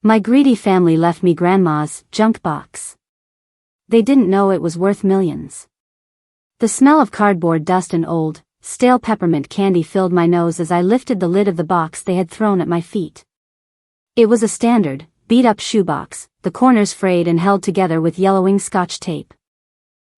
My greedy family left me Grandma's junk box. They didn't know it was worth millions. The smell of cardboard dust and old, stale peppermint candy filled my nose as I lifted the lid of the box they had thrown at my feet. It was a standard, beat-up shoebox, the corners frayed and held together with yellowing scotch tape.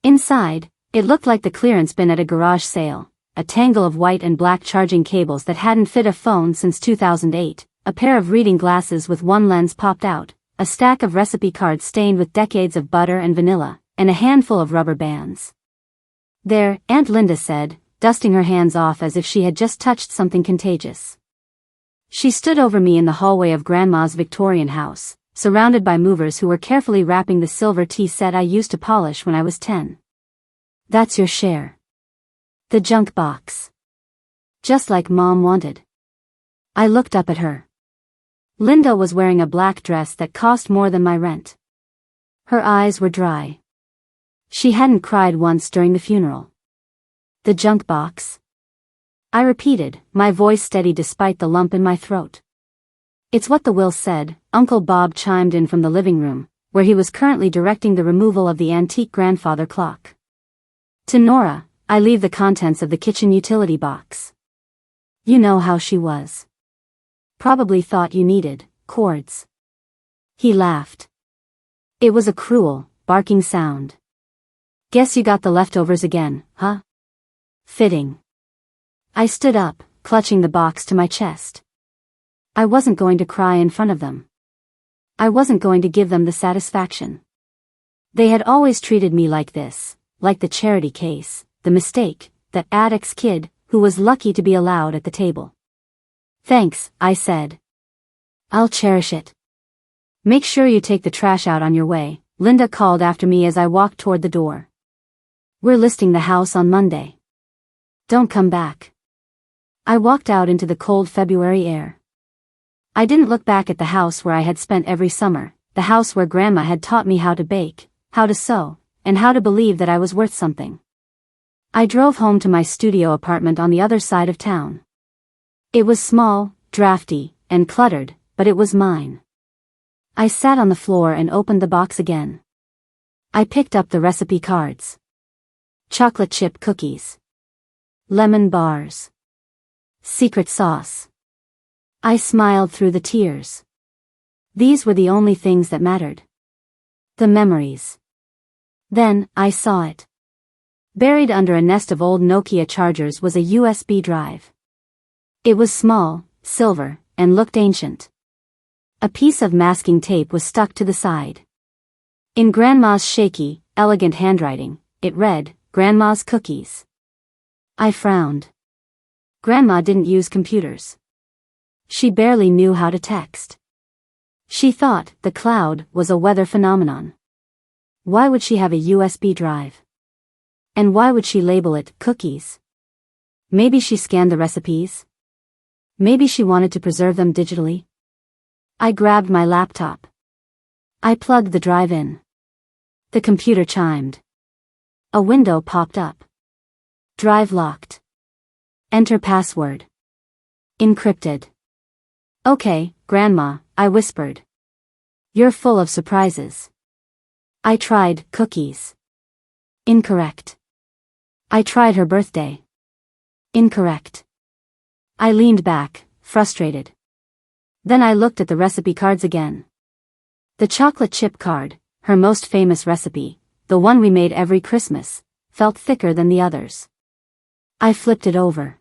Inside, it looked like the clearance bin at a garage sale, a tangle of white and black charging cables that hadn't fit a phone since 2008, a pair of reading glasses with one lens popped out, a stack of recipe cards stained with decades of butter and vanilla, and a handful of rubber bands. There, Aunt Linda said, dusting her hands off as if she had just touched something contagious. She stood over me in the hallway of Grandma's Victorian house, surrounded by movers who were carefully wrapping the silver tea set I used to polish when I was 10. That's your share. The junk box. Just like Mom wanted. I looked up at her. Linda was wearing a black dress that cost more than my rent. Her eyes were dry. She hadn't cried once during the funeral. The junk box? I repeated, my voice steady despite the lump in my throat. It's what the will said, Uncle Bob chimed in from the living room, where he was currently directing the removal of the antique grandfather clock. To Nora, I leave the contents of the kitchen utility box. You know how she was. Probably thought you needed cords. He laughed. It was a cruel, barking sound. Guess you got the leftovers again, huh? Fitting. I stood up, clutching the box to my chest. I wasn't going to cry in front of them. I wasn't going to give them the satisfaction. They had always treated me like this, like the charity case, the mistake, that addict's kid, who was lucky to be allowed at the table. Thanks, I said. I'll cherish it. Make sure you take the trash out on your way, Linda called after me as I walked toward the door. We're listing the house on Monday. Don't come back. I walked out into the cold February air. I didn't look back at the house where I had spent every summer, the house where Grandma had taught me how to bake, how to sew, and how to believe that I was worth something. I drove home to my studio apartment on the other side of town. It was small, drafty, and cluttered, but it was mine. I sat on the floor and opened the box again. I picked up the recipe cards. Chocolate chip cookies. Lemon bars. Secret sauce. I smiled through the tears. These were the only things that mattered. The memories. Then, I saw it. Buried under a nest of old Nokia chargers was a USB drive. It was small, silver, and looked ancient. A piece of masking tape was stuck to the side. In Grandma's shaky, elegant handwriting, it read, Grandma's cookies. I frowned. Grandma didn't use computers. She barely knew how to text. She thought the cloud was a weather phenomenon. Why would she have a USB drive? And why would she label it cookies? Maybe she scanned the recipes? Maybe she wanted to preserve them digitally? I grabbed my laptop. I plugged the drive in. The computer chimed. A window popped up. Drive locked. Enter password. Encrypted. Okay, Grandma, I whispered. You're full of surprises. I tried cookies. Incorrect. I tried her birthday. Incorrect. I leaned back, frustrated. Then I looked at the recipe cards again. The chocolate chip card, her most famous recipe, the one we made every Christmas, felt thicker than the others. I flipped it over.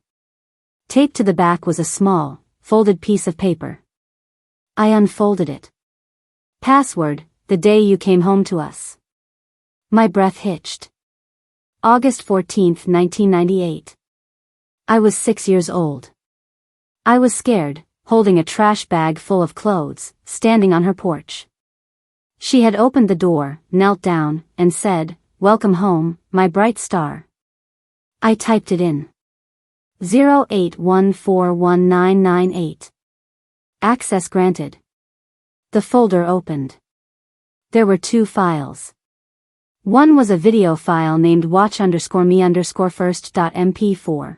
Taped to the back was a small, folded piece of paper. I unfolded it. Password, the day you came home to us. My breath hitched. August 14, 1998. I was 6 years old. I was scared, holding a trash bag full of clothes, standing on her porch. She had opened the door, knelt down, and said, Welcome home, my bright star. I typed it in. 08141998. Access granted. The folder opened. There were 2 files. One was a video file named watch_me_first.mp4.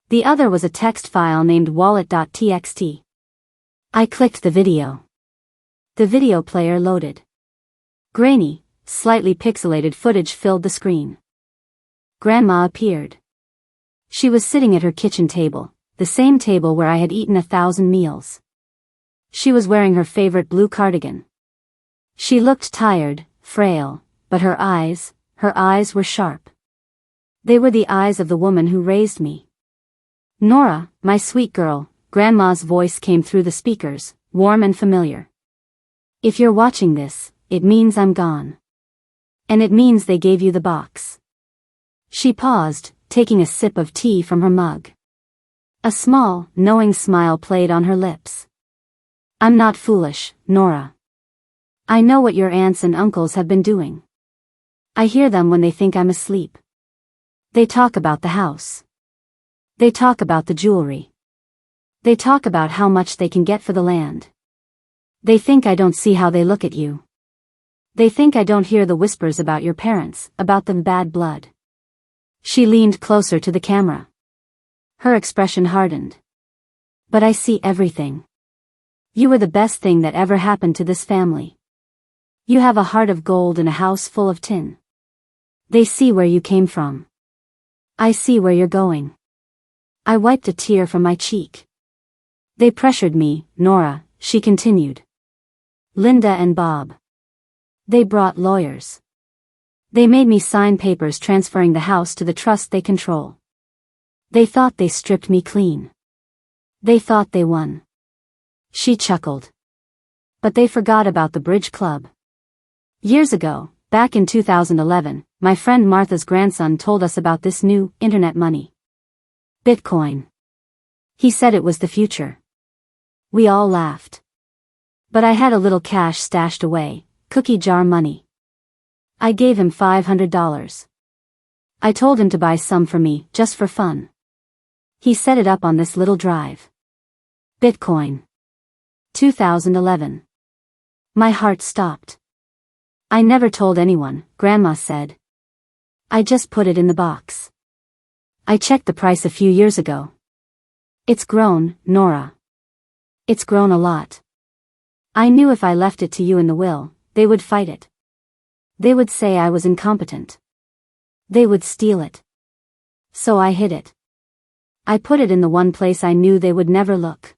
The other was a text file named wallet.txt. I clicked the video. The video player loaded. Grainy, slightly pixelated footage filled the screen. Grandma appeared. She was sitting at her kitchen table, the same table where I had eaten 1,000 meals. She was wearing her favorite blue cardigan. She looked tired, frail, but her eyes were sharp. They were the eyes of the woman who raised me. "Nora, my sweet girl," Grandma's voice came through the speakers, warm and familiar. "If you're watching this, it means I'm gone. And it means they gave you the box." She paused, taking a sip of tea from her mug. A small, knowing smile played on her lips. "I'm not foolish, Nora. I know what your aunts and uncles have been doing. I hear them when they think I'm asleep. They talk about the house. They talk about the jewelry. They talk about how much they can get for the land. They think I don't see how they look at you. They think I don't hear the whispers about your parents, about the bad blood." She leaned closer to the camera. Her expression hardened. "But I see everything. You were the best thing that ever happened to this family. You have a heart of gold and a house full of tin. They see where you came from. I see where you're going." I wiped a tear from my cheek. "They pressured me, Nora," she continued. "Linda and Bob. They brought lawyers. They made me sign papers transferring the house to the trust they control. They thought they stripped me clean. They thought they won." She chuckled. "But they forgot about the bridge club. Years ago, back in 2011, my friend Martha's grandson told us about this new, internet money. Bitcoin. He said it was the future. We all laughed. But I had a little cash stashed away, cookie jar money. I gave him $500. I told him to buy some for me, just for fun. He set it up on this little drive. Bitcoin. 2011. My heart stopped. I never told anyone, Grandma said. I just put it in the box. I checked the price a few years ago. It's grown, Nora. It's grown a lot. I knew if I left it to you in the will, they would fight it. They would say I was incompetent. They would steal it. So I hid it. I put it in the one place I knew they would never look.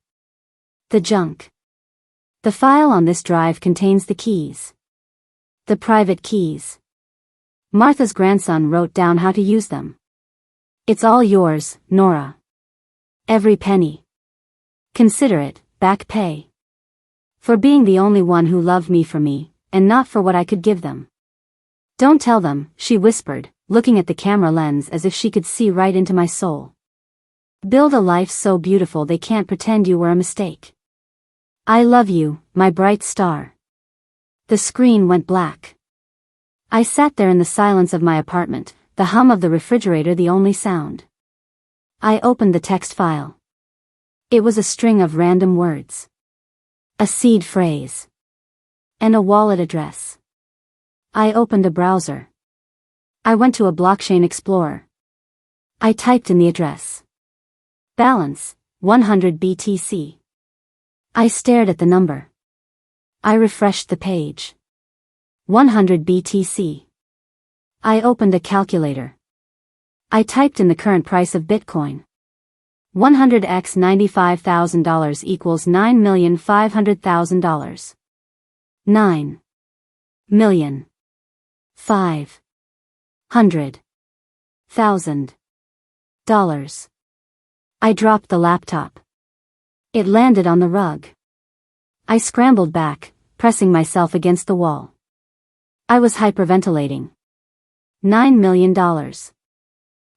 The junk. The file on this drive contains the keys. The private keys. Martha's grandson wrote down how to use them. It's all yours, Nora. Every penny. Consider it, back pay. For being the only one who loved me for me, and not for what I could give them. Don't tell them, she whispered, looking at the camera lens as if she could see right into my soul. Build a life so beautiful they can't pretend you were a mistake. I love you, my bright star. The screen went black. I sat there in the silence of my apartment, the hum of the refrigerator the only sound. I opened the text file. It was a string of random words. A seed phrase. And a wallet address. I opened a browser. I went to a blockchain explorer. I typed in the address. Balance, 100 BTC. I stared at the number. I refreshed the page. 100 BTC. I opened a calculator. I typed in the current price of Bitcoin. 100x $95,000 equals $9,500,000. 9 million 500,000 dollars. I dropped the laptop. It landed on the rug. I scrambled back, pressing myself against the wall. I was hyperventilating. $9 million.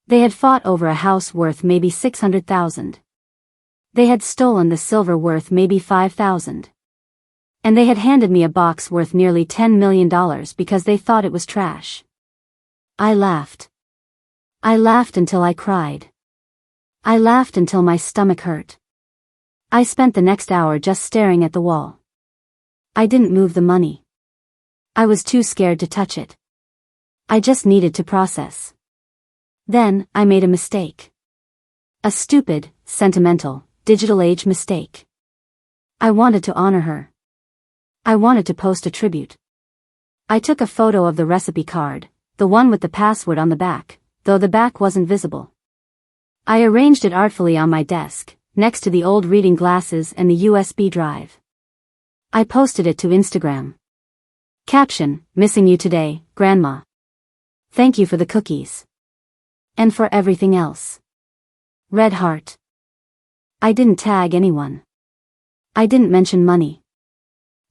They had fought over a house worth maybe $600,000. They had stolen the silver worth maybe $5,000. And they had handed me a box worth nearly $10 million because they thought it was trash. I laughed. I laughed until I cried. I laughed until my stomach hurt. I spent the next hour just staring at the wall. I didn't move the money. I was too scared to touch it. I just needed to process. Then, I made a mistake. A stupid, sentimental, digital age mistake. I wanted to honor her. I wanted to post a tribute. I took a photo of the recipe card, the one with the password on the back, though the back wasn't visible. I arranged it artfully on my desk, next to the old reading glasses and the USB drive. I posted it to Instagram. Caption: missing you today, Grandma. Thank you for the cookies. And for everything else. Red heart. I didn't tag anyone. I didn't mention money.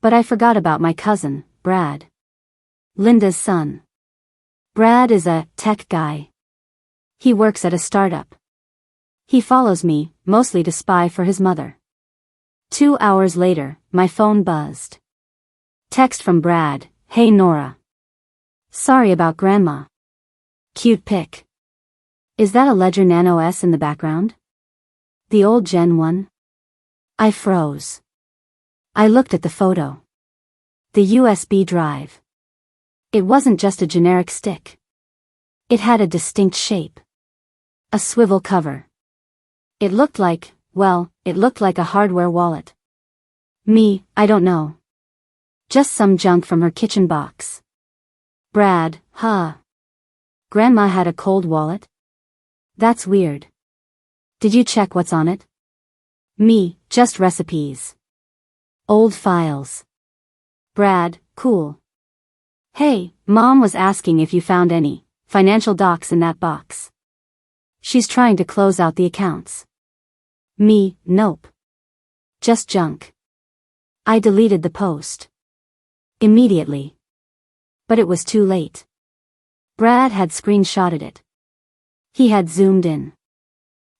But I forgot about my cousin, Brad. Linda's son. Brad is a tech guy. He works at a startup. He follows me, mostly to spy for his mother. 2 hours later, my phone buzzed. Text from Brad: Hey Nora. Sorry about Grandma. Cute pic. Is that a Ledger Nano S in the background? The old Gen 1? I froze. I looked at the photo. The USB drive. It wasn't just a generic stick. It had a distinct shape. A swivel cover. It looked like a hardware wallet. I don't know. Just some junk from her kitchen box. Brad: Grandma had a cold wallet? That's weird. Did you check what's on it? Just recipes. Old files. Brad: Cool. Hey, Mom was asking if you found any financial docs in that box. She's trying to close out the accounts. Nope. Just junk. I deleted the post. Immediately. But it was too late. Brad had screenshotted it. He had zoomed in.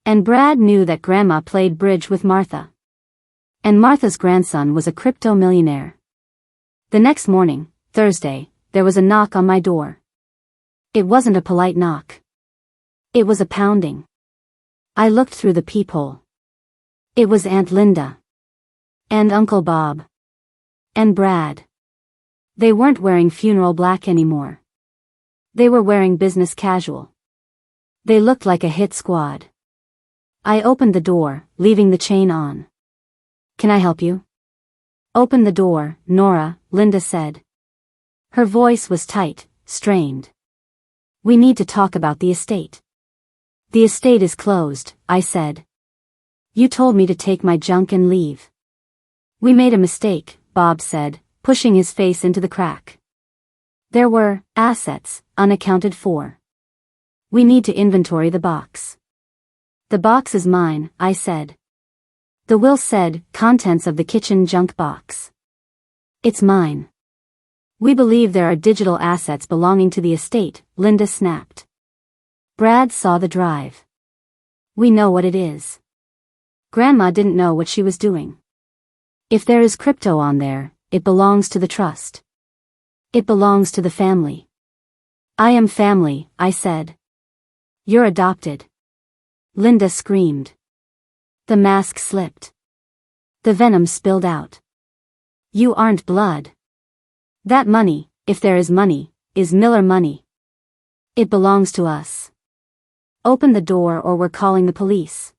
And Brad knew that Grandma played bridge with Martha. And Martha's grandson was a crypto millionaire. The next morning, Thursday, there was a knock on my door. It wasn't a polite knock. It was a pounding. I looked through the peephole. It was Aunt Linda. And Uncle Bob. And Brad. They weren't wearing funeral black anymore. They were wearing business casual. They looked like a hit squad. I opened the door, leaving the chain on. Can I help you? Open the door, Nora, Linda said. Her voice was tight, strained. We need to talk about the estate. The estate is closed, I said. You told me to take my junk and leave. We made a mistake, Bob said, pushing his face into the crack. There were assets, unaccounted for. We need to inventory the box. The box is mine, I said. The will said, contents of the kitchen junk box. It's mine. We believe there are digital assets belonging to the estate, Linda snapped. Brad saw the drive. We know what it is. Grandma didn't know what she was doing. If there is crypto on there, it belongs to the trust. It belongs to the family. I am family, I said. You're adopted. Linda screamed. The mask slipped. The venom spilled out. You aren't blood. That money, if there is money, is Miller money. It belongs to us. Open the door or we're calling the police.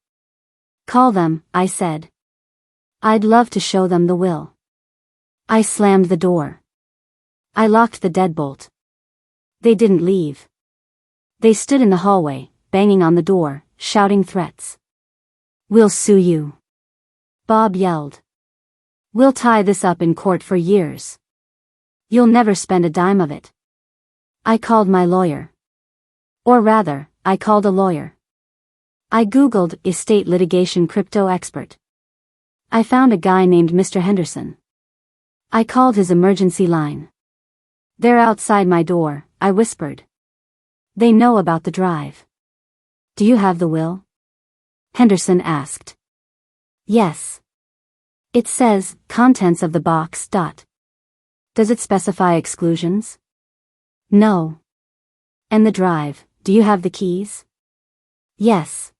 Call them, I said. I'd love to show them the will. I slammed the door. I locked the deadbolt. They didn't leave. They stood in the hallway, banging on the door, shouting threats. We'll sue you. Bob yelled. We'll tie this up in court for years. You'll never spend a dime of it. I called my lawyer. Or rather, I called a lawyer. I Googled estate litigation crypto expert. I found a guy named Mr. Henderson. I called his emergency line. They're outside my door, I whispered. They know about the drive. Do you have the will? Henderson asked. Yes. It says, contents of the box. Does it specify exclusions? No. And the drive, do you have the keys? Yes.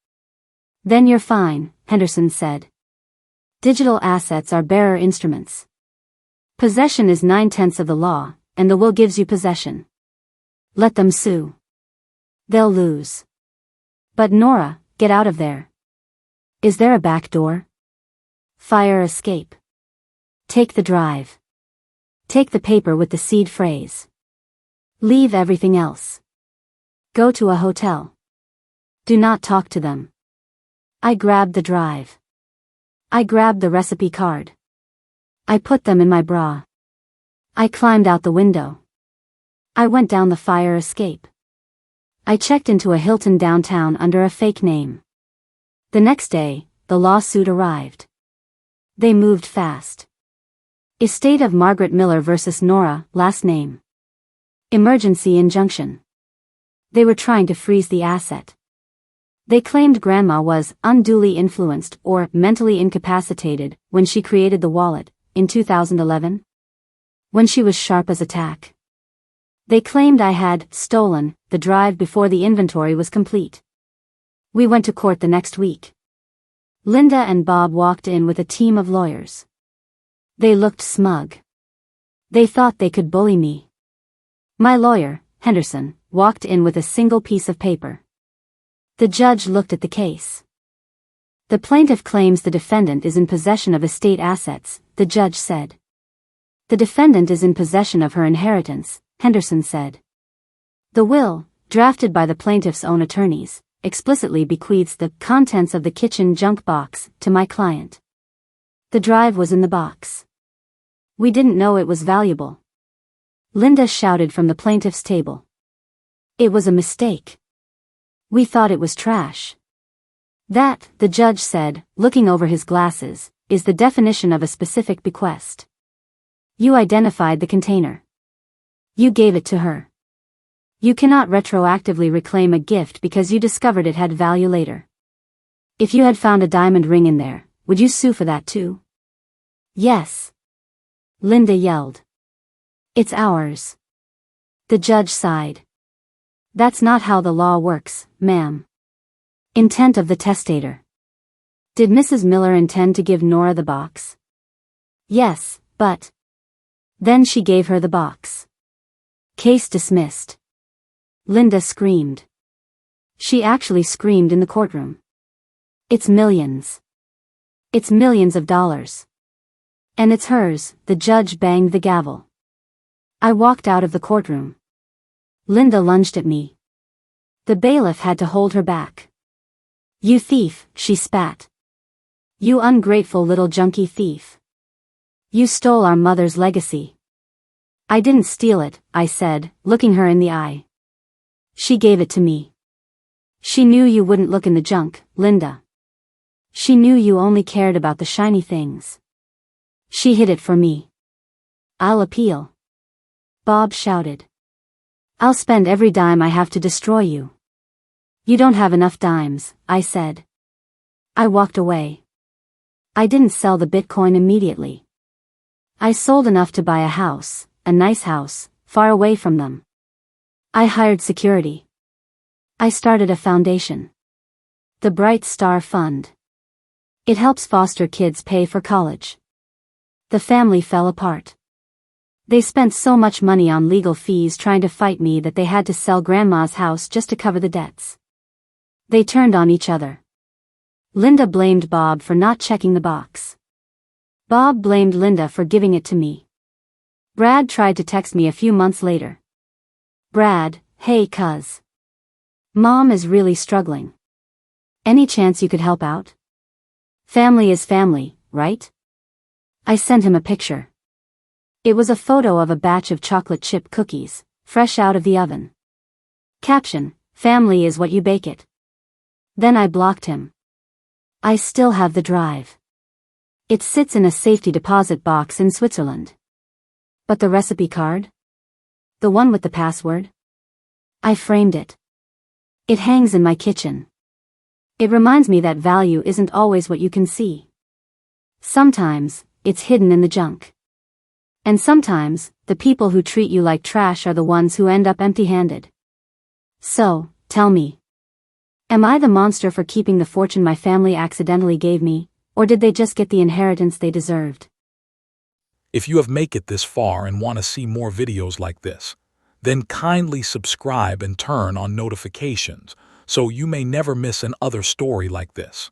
Then you're fine, Henderson said. Digital assets are bearer instruments. Possession is 9/10 of the law, and the will gives you possession. Let them sue. They'll lose. But Nora, get out of there. Is there a back door? Fire escape. Take the drive. Take the paper with the seed phrase. Leave everything else. Go to a hotel. Do not talk to them. I grabbed the drive. I grabbed the recipe card. I put them in my bra. I climbed out the window. I went down the fire escape. I checked into a Hilton downtown under a fake name. The next day, the lawsuit arrived. They moved fast. Estate of Margaret Miller versus Nora, last name. Emergency injunction. They were trying to freeze the asset. They claimed Grandma was unduly influenced or mentally incapacitated when she created the wallet, in 2011. When she was sharp as a tack. They claimed I had stolen the drive before the inventory was complete. We went to court the next week. Linda and Bob walked in with a team of lawyers. They looked smug. They thought they could bully me. My lawyer, Henderson, walked in with a single piece of paper. The judge looked at the case. The plaintiff claims the defendant is in possession of estate assets, the judge said. The defendant is in possession of her inheritance, Henderson said. The will, drafted by the plaintiff's own attorneys, explicitly bequeaths the contents of the kitchen junk box to my client. The drive was in the box. We didn't know it was valuable. Linda shouted from the plaintiff's table. It was a mistake. We thought it was trash. That, the judge said, looking over his glasses, is the definition of a specific bequest. You identified the container. You gave it to her. You cannot retroactively reclaim a gift because you discovered it had value later. If you had found a diamond ring in there, would you sue for that too? Yes. Linda yelled. It's ours. The judge sighed. That's not how the law works, ma'am. Intent of the testator. Did Mrs. Miller intend to give Nora the box? Yes, but... Then she gave her the box. Case dismissed. Linda screamed. She actually screamed in the courtroom. It's millions. It's millions of dollars. And it's hers, the judge banged the gavel. I walked out of the courtroom. Linda lunged at me. The bailiff had to hold her back. You thief, she spat. You ungrateful little junkie thief. You stole our mother's legacy. I didn't steal it, I said, looking her in the eye. She gave it to me. She knew you wouldn't look in the junk, Linda. She knew you only cared about the shiny things. She hid it for me. I'll appeal. Bob shouted. I'll spend every dime I have to destroy you. You don't have enough dimes, I said. I walked away. I didn't sell the Bitcoin immediately. I sold enough to buy a house, a nice house, far away from them. I hired security. I started a foundation. The Bright Star Fund. It helps foster kids pay for college. The family fell apart. They spent so much money on legal fees trying to fight me that they had to sell Grandma's house just to cover the debts. They turned on each other. Linda blamed Bob for not checking the box. Bob blamed Linda for giving it to me. Brad tried to text me a few months later. Brad, hey cuz. Mom is really struggling. Any chance you could help out? Family is family, right? I sent him a picture. It was a photo of a batch of chocolate chip cookies, fresh out of the oven. Caption, family is what you bake it. Then I blocked him. I still have the drive. It sits in a safety deposit box in Switzerland. But the recipe card? The one with the password? I framed it. It hangs in my kitchen. It reminds me that value isn't always what you can see. Sometimes, it's hidden in the junk. And sometimes, the people who treat you like trash are the ones who end up empty-handed. So, tell me. Am I the monster for keeping the fortune my family accidentally gave me, or did they just get the inheritance they deserved? If you have made it this far and want to see more videos like this, then kindly subscribe and turn on notifications so you may never miss another story like this.